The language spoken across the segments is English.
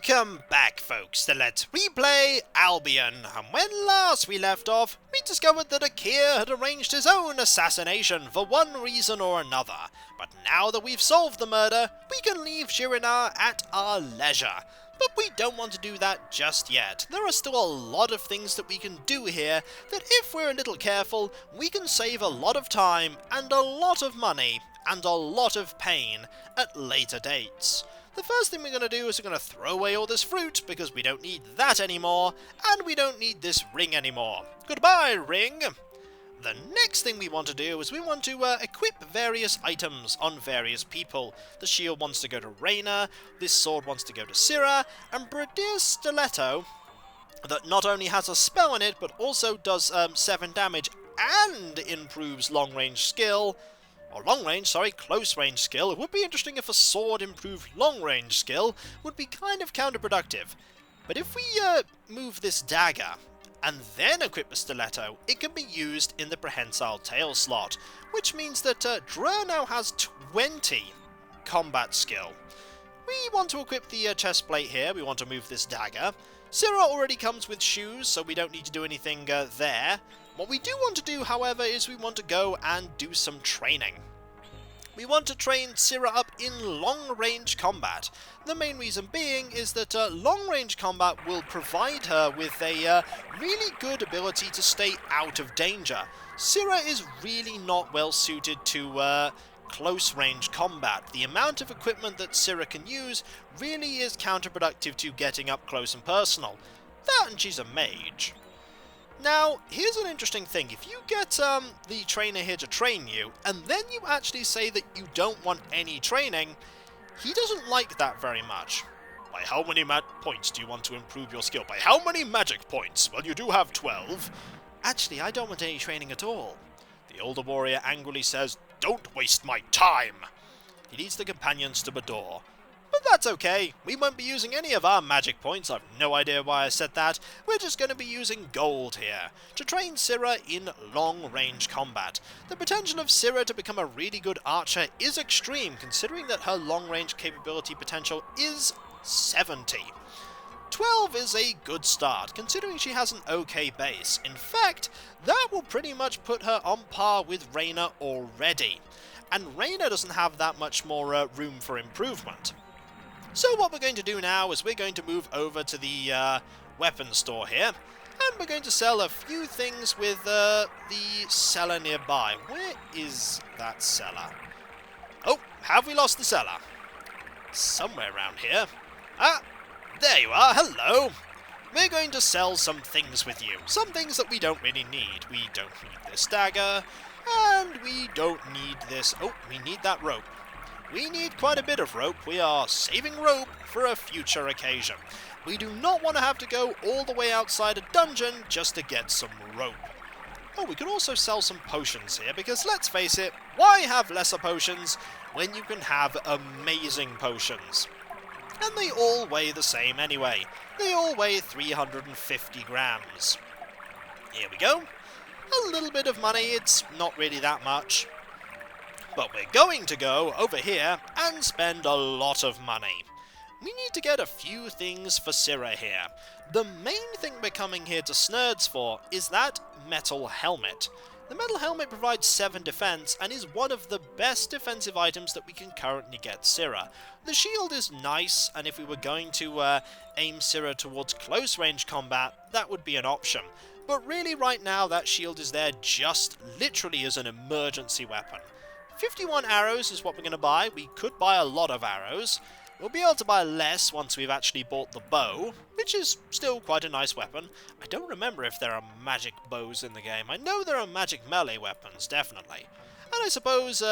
Welcome back, folks, to Let's Replay Albion, and when last we left off, we discovered that Akir had arranged his own assassination for one reason or another. But now that we've solved the murder, we can leave Sira at our leisure. But we don't want to do that just yet. There are still a lot of things that we can do here that, if we're a little careful, we can save a lot of time and a lot of money and a lot of pain at later dates. The first thing we're going to do is we're going to throw away all this fruit, because we don't need that anymore, and we don't need this ring anymore. Goodbye, ring! The next thing we want to do is we want to equip various items on various people. The shield wants to go to Reyna, this sword wants to go to Sira, and Bradir's stiletto, that not only has a spell in it, but also does 7 damage and improves long-range skill, close range skill. It would be interesting if a sword improved long range skill, would be kind of counterproductive. But if we move this dagger and then equip the stiletto, it can be used in the prehensile tail slot, which means that Drer now has 20 combat skill. We want to equip the chest plate here, we want to move this dagger. Sira already comes with shoes, so we don't need to do anything there. What we do want to do, however, is we want to go and do some training. We want to train Sira up in long-range combat. The main reason being is that long-range combat will provide her with a really good ability to stay out of danger. Sira is really not well suited to close-range combat. The amount of equipment that Sira can use really is counterproductive to getting up close and personal. That, and she's a mage. Now, here's an interesting thing. If you get the trainer here to train you, and then you actually say that you don't want any training, he doesn't like that very much. By how many points do you want to improve your skill? By how many magic points? Well, you do have 12. Actually, I don't want any training at all. The older warrior angrily says, "Don't waste my time!" He leads the companions to the door. But that's okay, we won't be using any of our magic points. I've no idea why I said that. We're just going to be using gold here, to train Sira in long-range combat. The potential of Sira to become a really good archer is extreme, considering that her long-range capability potential is 70. 12 is a good start, considering she has an okay base. In fact, that will pretty much put her on par with Reyna already. And Reyna doesn't have that much more room for improvement. So what we're going to do now is we're going to move over to the weapon store here, and we're going to sell a few things with the seller nearby. Where is that seller? Oh, have we lost the seller? Somewhere around here. Ah, there you are, hello! We're going to sell some things with you. Some things that we don't really need. We don't need this dagger, and we don't need this... Oh, we need that rope. We need quite a bit of rope. We are saving rope for a future occasion. We do not want to have to go all the way outside a dungeon just to get some rope. Oh, we could also sell some potions here, because let's face it, why have lesser potions when you can have amazing potions? And they all weigh the same anyway. They all weigh 350 grams. Here we go. A little bit of money, it's not really that much. But we're going to go over here and spend a lot of money. We need to get a few things for Sira here. The main thing we're coming here to Snurds for is that metal helmet. The metal helmet provides 7 defense and is one of the best defensive items that we can currently get Sira. The shield is nice, and if we were going to aim Sira towards close range combat, that would be an option. But really right now that shield is there just literally as an emergency weapon. 51 arrows is what we're going to buy. We could buy a lot of arrows. We'll be able to buy less once we've actually bought the bow, which is still quite a nice weapon. I don't remember if there are magic bows in the game. I know there are magic melee weapons, definitely. And I suppose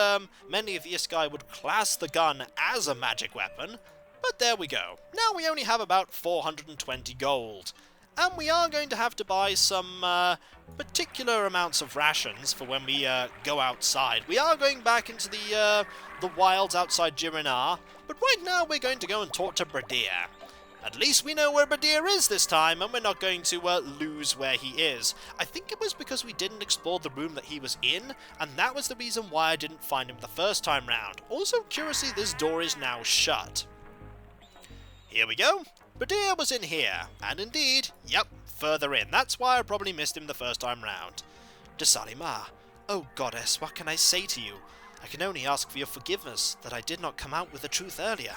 many of this guy would class the gun as a magic weapon. But there we go. Now we only have about 420 gold. And we are going to have to buy some particular amounts of rations for when we go outside. We are going back into the wilds outside Girinar, but right now we're going to go and talk to Bradir. At least we know where Bradir is this time, and we're not going to lose where he is. I think it was because we didn't explore the room that he was in, and that was the reason why I didn't find him the first time round. Also, curiously, this door is now shut. Here we go. Badir was in here, and indeed, yep, further in. That's why I probably missed him the first time round. Desalima, oh goddess, what can I say to you? I can only ask for your forgiveness that I did not come out with the truth earlier.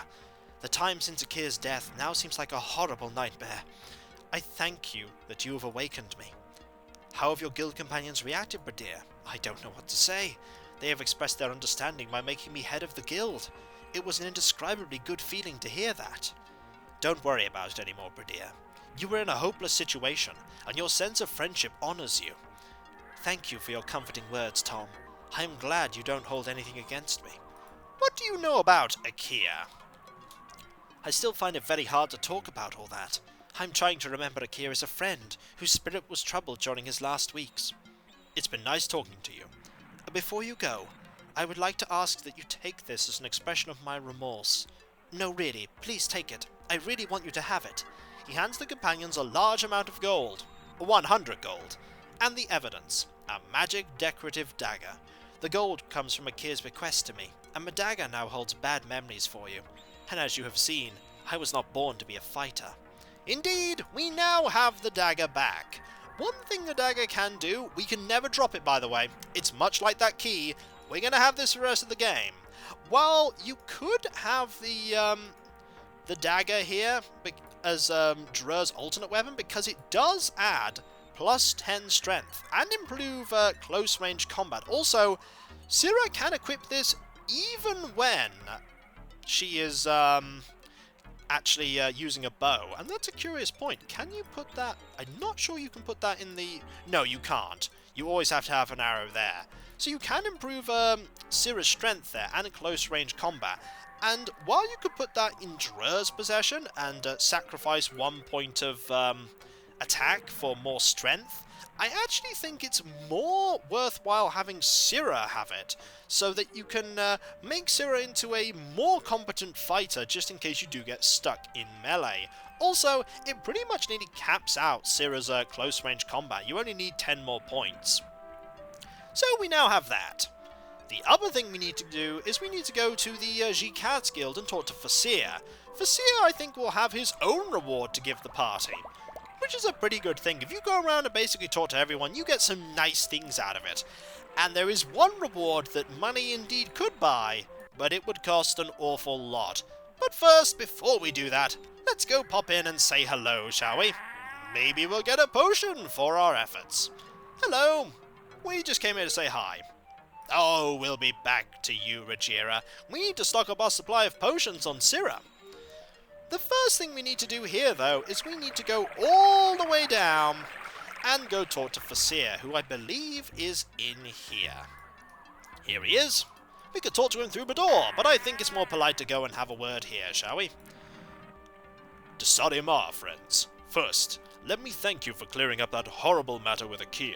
The time since Akir's death now seems like a horrible nightmare. I thank you that you have awakened me. How have your guild companions reacted, Badir? I don't know what to say. They have expressed their understanding by making me head of the guild. It was an indescribably good feeling to hear that. Don't worry about it anymore, Badir. You were in a hopeless situation, and your sense of friendship honours you. Thank you for your comforting words, Tom. I am glad you don't hold anything against me. What do you know about Akir? I still find it very hard to talk about all that. I'm trying to remember Akir as a friend, whose spirit was troubled during his last weeks. It's been nice talking to you. Before you go, I would like to ask that you take this as an expression of my remorse. No, really, please take it. I really want you to have it. He hands the companions a large amount of gold, 100 gold, and the evidence, a magic decorative dagger. The gold comes from Akir's bequest to me, and my dagger now holds bad memories for you. And as you have seen, I was not born to be a fighter. Indeed, we now have the dagger back. One thing the dagger can do, we can never drop it by the way, it's much like that key, we're going to have this for the rest of the game. While you could have the dagger here as Drur's alternate weapon, because it does add plus 10 strength and improve close range combat. Also, Sira can equip this even when she is actually using a bow, and that's a curious point. Can you put that? I'm not sure you can put that in the... No, you can't. You always have to have an arrow there. So you can improve Sira's strength there and close range combat. And while you could put that in Drur's possession and sacrifice 1 point of attack for more strength, I actually think it's more worthwhile having Sira have it, so that you can make Sira into a more competent fighter just in case you do get stuck in melee. Also, it pretty much nearly caps out Sira's close range combat. You only need 10 more points. So we now have that. The other thing we need to do is we need to go to the Jikats Guild and talk to Fasir. Fasir, I think, will have his own reward to give the party, which is a pretty good thing. If you go around and basically talk to everyone, you get some nice things out of it. And there is one reward that money indeed could buy, but it would cost an awful lot. But first, before we do that, let's go pop in and say hello, shall we? Maybe we'll get a potion for our efforts. Hello. We just came here to say hi. Oh, we'll be back to you, Rajira. We need to stock up our supply of potions on Sira. The first thing we need to do here, though, is we need to go all the way down and go talk to Fasir, who I believe is in here. Here he is. We could talk to him through the door, but I think it's more polite to go and have a word here, shall we? Desalima, friends. First, let me thank you for clearing up that horrible matter with Akir.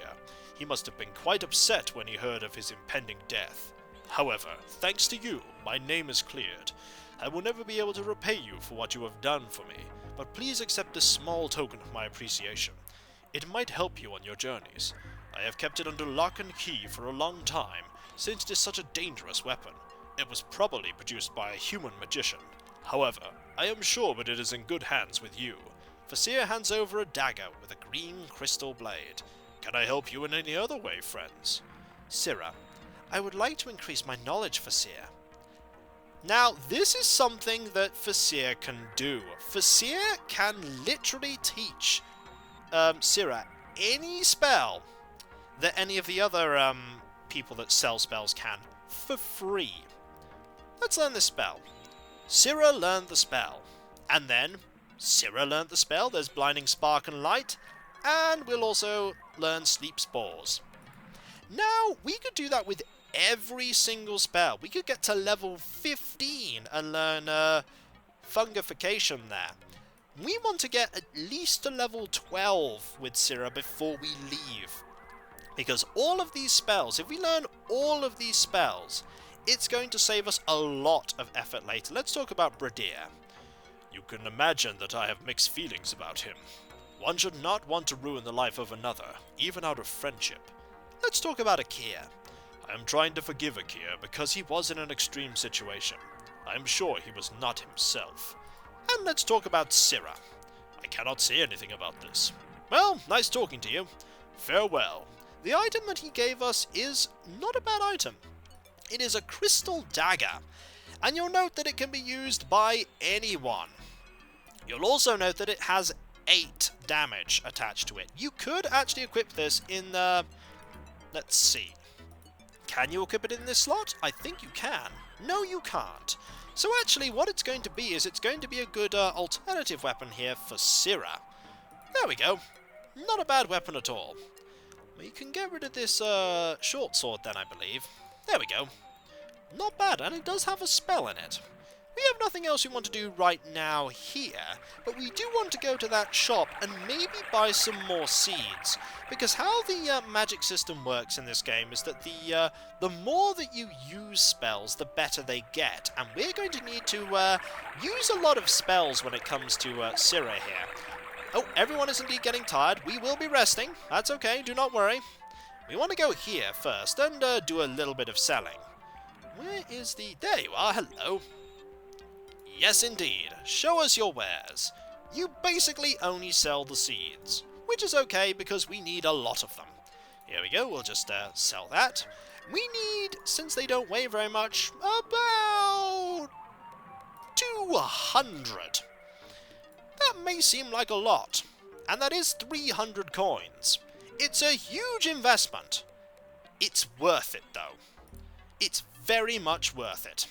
He must have been quite upset when he heard of his impending death. However, thanks to you, my name is cleared. I will never be able to repay you for what you have done for me, but please accept this small token of my appreciation. It might help you on your journeys. I have kept it under lock and key for a long time, since it is such a dangerous weapon. It was probably produced by a human magician. However, I am sure that it is in good hands with you. Fasir hands over a dagger with a green crystal blade. Can I help you in any other way, friends? Sira, I would like to increase my knowledge, Fasir. Now, this is something that Fasir can do. Fasir can literally teach Sira any spell that any of the other people that sell spells can, for free. Let's learn this spell. Sira learned the spell. And then, Sira learned the spell. There's Blinding Spark and Light. And we'll also learn Sleep Spores. Now, we could do that with every single spell. We could get to level 15 and learn Fungification there. We want to get at least to level 12 with Sira before we leave. Because all of these spells, if we learn all of these spells, it's going to save us a lot of effort later. Let's talk about Badir. You can imagine that I have mixed feelings about him. One should not want to ruin the life of another, even out of friendship. Let's talk about Akir. I am trying to forgive Akir because he was in an extreme situation. I am sure he was not himself. And let's talk about Sira. I cannot say anything about this. Well, nice talking to you. Farewell. The item that he gave us is not a bad item. It is a Crystal Dagger, and you'll note that it can be used by anyone. You'll also note that it has 8 damage attached to it. You could actually equip this in the... Let's see. Can you equip it in this slot? I think you can. No, you can't. So actually what it's going to be is it's going to be a good alternative weapon here for Sira. There we go. Not a bad weapon at all. Well, you can get rid of this short sword then, I believe. There we go. Not bad, and it does have a spell in it. We have nothing else we want to do right now here, but we do want to go to that shop and maybe buy some more seeds, because how the magic system works in this game is that the more that you use spells, the better they get, and we're going to need to use a lot of spells when it comes to Sira here. Oh, everyone is indeed getting tired. We will be resting. That's okay, do not worry. We want to go here first and do a little bit of selling. Where is the... There you are, hello. Yes, indeed. Show us your wares. You basically only sell the seeds, which is okay because we need a lot of them. Here we go, we'll just sell that. We need, since they don't weigh very much, about 200. That may seem like a lot, and that is 300 coins. It's a huge investment. It's worth it, though. It's very much worth it.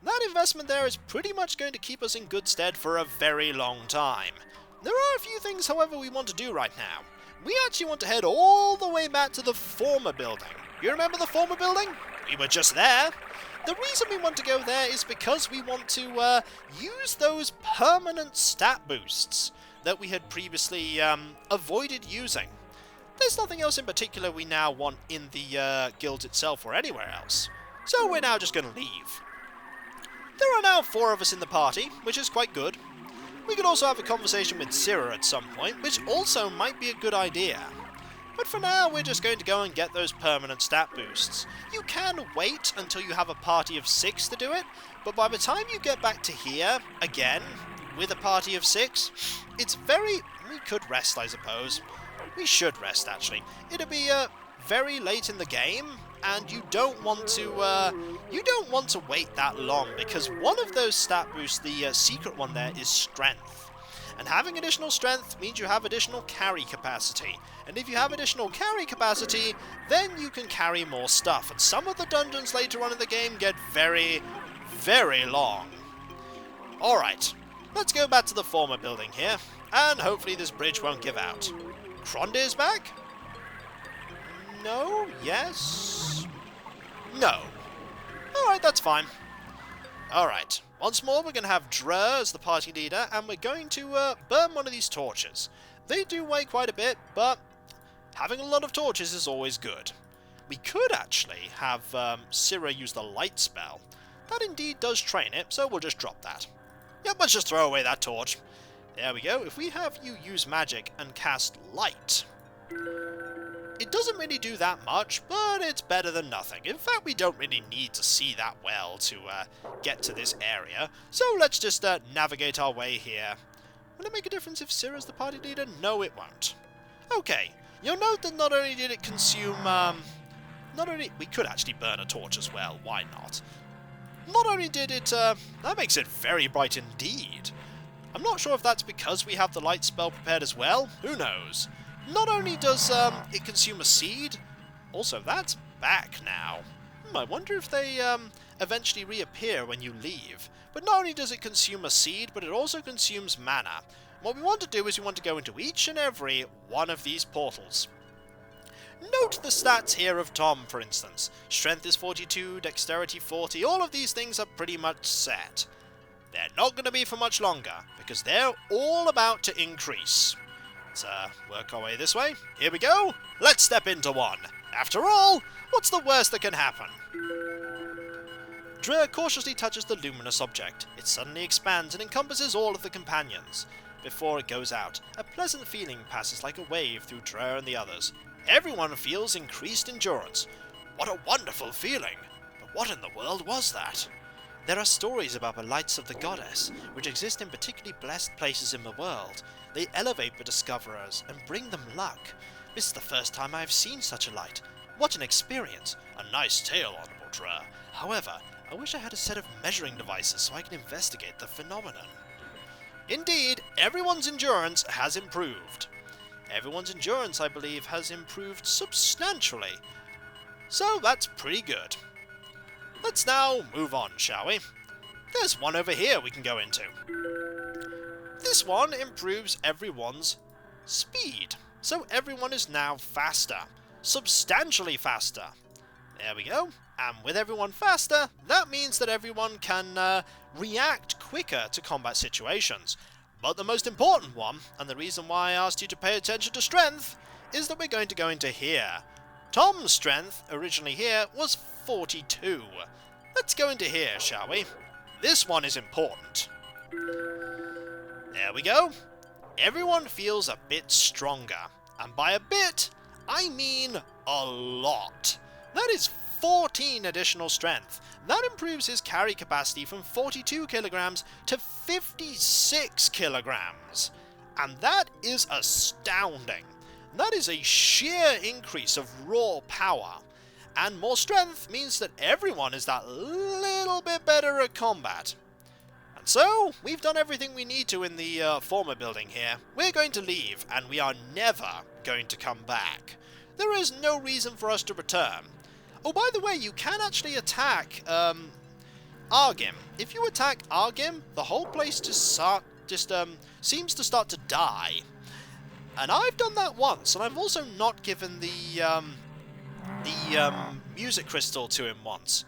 That investment there is pretty much going to keep us in good stead for a very long time. There are a few things, however, we want to do right now. We actually want to head all the way back to the former building. You remember the former building? We were just there. The reason we want to go there is because we want to use those permanent stat boosts that we had previously avoided using. There's nothing else in particular we now want in the guild itself or anywhere else. So we're now just going to leave. There are now 4 of us in the party, which is quite good. We could also have a conversation with Sira at some point, which also might be a good idea. But for now, we're just going to go and get those permanent stat boosts. You can wait until you have a party of 6 to do it, but by the time you get back to here, again, with a party of 6, it's very... We could rest, I suppose. We should rest, actually. It'll be very late in the game, and you don't want to wait that long, because one of those stat boosts, the secret one there, is strength. And having additional strength means you have additional carry capacity. And if you have additional carry capacity, then you can carry more stuff. And some of the dungeons later on in the game get very, very long. Alright, let's go back to the former building here, and hopefully this bridge won't give out. Krondir's back? No? Yes? No. Alright, that's fine. Alright, once more we're going to have Drer as the party leader, and we're going to burn one of these torches. They do weigh quite a bit, but having a lot of torches is always good. We could actually have Sira use the light spell. That indeed does train it, so we'll just drop that. Yep, let's just throw away that torch. There we go. If we have you use magic and cast light, it doesn't really do that much, but it's better than nothing. In fact, we don't really need to see that well to get to this area, so let's just navigate our way here. Will it make a difference if Sira's the party leader? No, it won't. Okay, you'll note that not only did it consume... we could actually burn a torch as well, why not? Not only did it... that makes it very bright indeed. I'm not sure if that's because we have the light spell prepared as well, who knows? Not only does it consume a seed, also that's back now. I wonder if they eventually reappear when you leave. But not only does it consume a seed, but it also consumes mana. What we want to do is we want to go into each and every one of these portals. Note the stats here of Tom, for instance. Strength is 42, dexterity 40, all of these things are pretty much set. They're not going to be for much longer, because they're all about to increase. Let's work our way this way. Here we go. Let's step into one. After all, what's the worst that can happen? Drer cautiously touches the luminous object. It suddenly expands and encompasses all of the companions. Before it goes out, a pleasant feeling passes like a wave through Drer and the others. Everyone feels increased endurance. What a wonderful feeling! But what in the world was that? There are stories about the lights of the goddess, which exist in particularly blessed places in the world. They elevate the discoverers and bring them luck. This is the first time I have seen such a light. What an experience! A nice tale, Honorable Dre. However, I wish I had a set of measuring devices so I can investigate the phenomenon. Indeed, everyone's endurance has improved. Everyone's endurance, I believe, has improved substantially. So that's pretty good. Let's now move on, shall we? There's one over here we can go into. This one improves everyone's speed. So everyone is now faster. Substantially faster. There we go. And with everyone faster, that means that everyone can react quicker to combat situations. But the most important one, and the reason why I asked you to pay attention to strength, is that we're going to go into here. Tom's strength, originally here, was 42. Let's go into here, shall we? This one is important. There we go. Everyone feels a bit stronger. And by a bit, I mean a lot. That is 14 additional strength. That improves his carry capacity from 42 kilograms to 56 kilograms. And that is astounding. That is a sheer increase of raw power. And more strength means that everyone is that little bit better at combat. And so, we've done everything we need to in the former building here. We're going to leave, and we are never going to come back. There is no reason for us to return. Oh, by the way, you can actually attack Argim. If you attack Argim, the whole place just seems to start to die. And I've done that once, and I've also not given the music crystal to him once.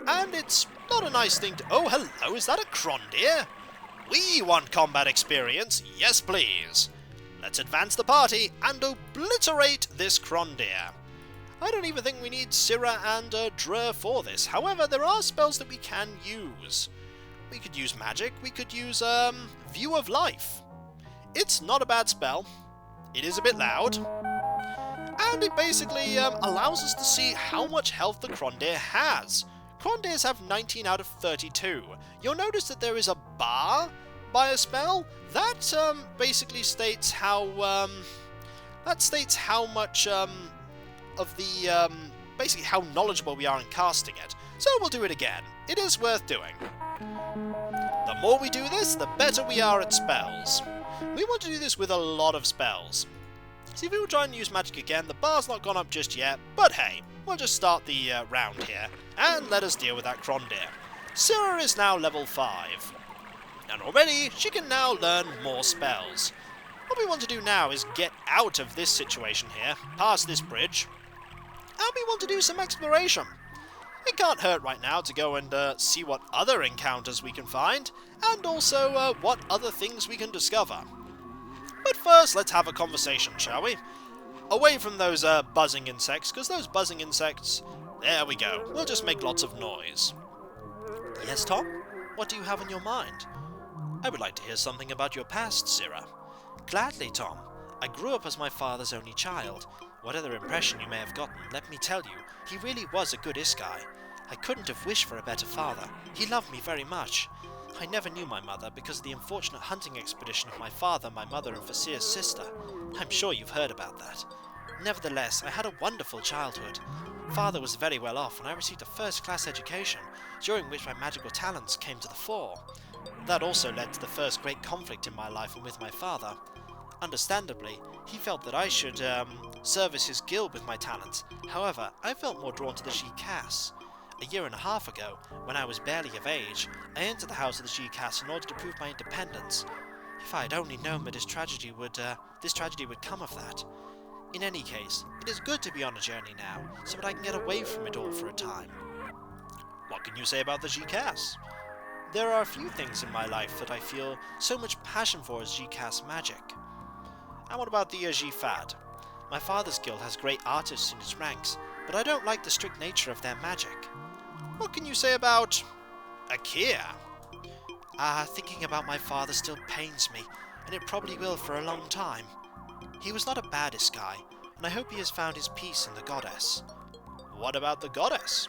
And it's not a nice thing to... Oh, hello, is that a Crondir? We want combat experience, yes please. Let's advance the party and obliterate this Crondir. I don't even think we need Sira and Dre for this. However, there are spells that we can use. We could use magic, we could use View of Life. It's not a bad spell. It is a bit loud. And it basically allows us to see how much health the Crondir has. Crondirs have 19 out of 32. You'll notice that there is a bar by a spell. That basically states how much basically how knowledgeable we are in casting it. So we'll do it again. It is worth doing. The more we do this, the better we are at spells. We want to do this with a lot of spells. See, if we were trying to use magic again, the bar's not gone up just yet, but hey, we'll just start the round here, and let us deal with that Crondir. Sira is now level 5, and already she can now learn more spells. What we want to do now is get out of this situation here, past this bridge, and we want to do some exploration. It can't hurt right now to go and see what other encounters we can find, and also what other things we can discover. But first, let's have a conversation, shall we? Away from those buzzing insects, because those buzzing insects... There we go. We'll just make lots of noise. Yes, Tom? What do you have on your mind? I would like to hear something about your past, Sira. Gladly, Tom. I grew up as my father's only child. Whatever impression you may have gotten, let me tell you, he really was a good Iskai. I couldn't have wished for a better father. He loved me very much. I never knew my mother because of the unfortunate hunting expedition of my father, my mother, and Fasir's sister. I'm sure you've heard about that. Nevertheless, I had a wonderful childhood. Father was very well off, and I received a first-class education, during which my magical talents came to the fore. That also led to the first great conflict in my life and with my father. Understandably, he felt that I should service his guild with my talents. However, I felt more drawn to the Shikas. A year and a half ago, when I was barely of age, I entered the house of the Shikas in order to prove my independence. If I had only known that this tragedy would come of that. In any case, it is good to be on a journey now, so that I can get away from it all for a time. What can you say about the Shikas? There are a few things in my life that I feel so much passion for as Shikas magic. And what about the Jifad? My father's guild has great artists in its ranks, but I don't like the strict nature of their magic. What can you say about Akia? Thinking about my father still pains me, and it probably will for a long time. He was not a bad Iskai, and I hope he has found his peace in the goddess. What about the goddess?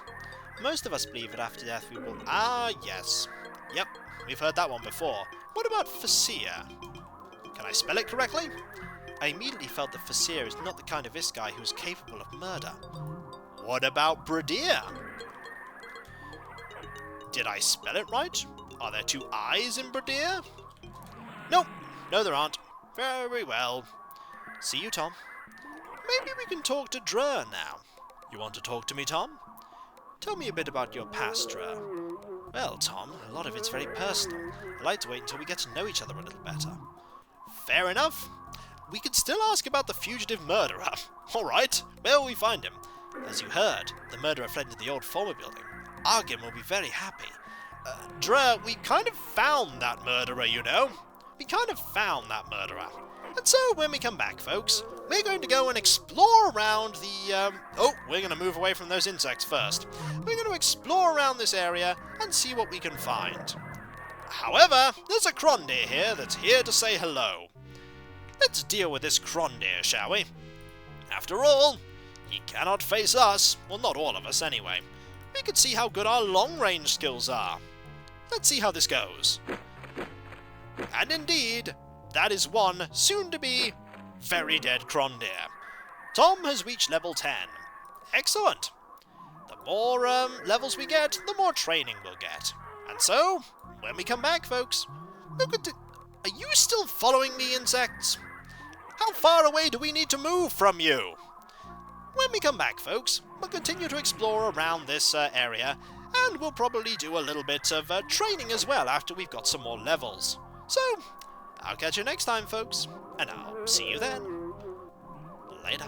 Most of us believe that after death we will... Ah, yes. Yep, we've heard that one before. What about Sira? Can I spell it correctly? I immediately felt that Sira is not the kind of this guy who is capable of murder. What about Bradir? Did I spell it right? Are there two I's in Bradir? Nope, no there aren't. Very well. See you, Tom. Maybe we can talk to Drer now. You want to talk to me, Tom? Tell me a bit about your past, Drer. Well, Tom, a lot of it's very personal. I'd like to wait until we get to know each other a little better. Fair enough. We could still ask about the fugitive murderer. Alright, where will we find him? As you heard, the murderer fled into the old former building. Albion will be very happy. Drer, we kind of found that murderer, you know. We kind of found that murderer. And so, when we come back, folks, we're going to go and explore around the, we're going to move away from those insects first. We're going to explore around this area and see what we can find. However, there's a Crondir here that's here to say hello. Let's deal with this Crondir, shall we? After all, he cannot face us. Well, not all of us, anyway. We could see how good our long-range skills are. Let's see how this goes. And indeed, that is one soon-to-be very dead Crondir. Tom has reached level 10. Excellent. The more levels we get, the more training we'll get. And so, when we come back, folks, look at Are you still following me, insects? How far away do we need to move from you? When we come back, folks, we'll continue to explore around this area, and we'll probably do a little bit of training as well after we've got some more levels. So, I'll catch you next time, folks, and I'll see you then. Later.